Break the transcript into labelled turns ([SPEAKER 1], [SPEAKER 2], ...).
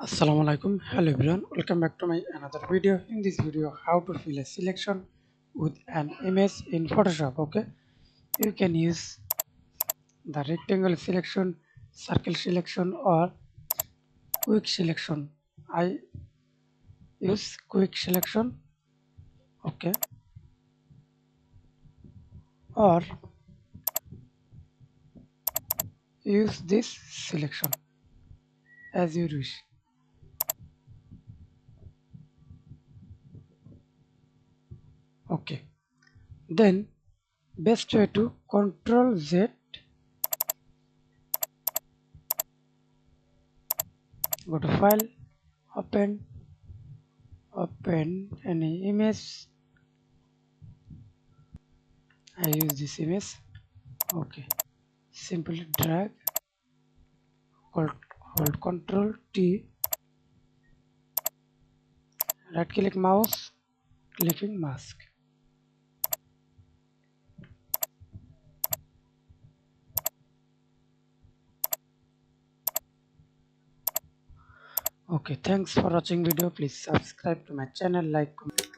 [SPEAKER 1] Assalamu alaikum. Hello everyone, welcome back to my another video. In this video, how to fill a selection with an image in Photoshop. Okay, you can use the rectangle selection, circle selection, or quick selection. I use quick selection. Okay, or use this selection as you wish. Okay, then best way to Control Z, go to File, open any image. I use this image. Okay, simply drag, hold Control T, right click mouse, clicking mask. Okay, thanks for watching video. Please subscribe to my channel, like, comment.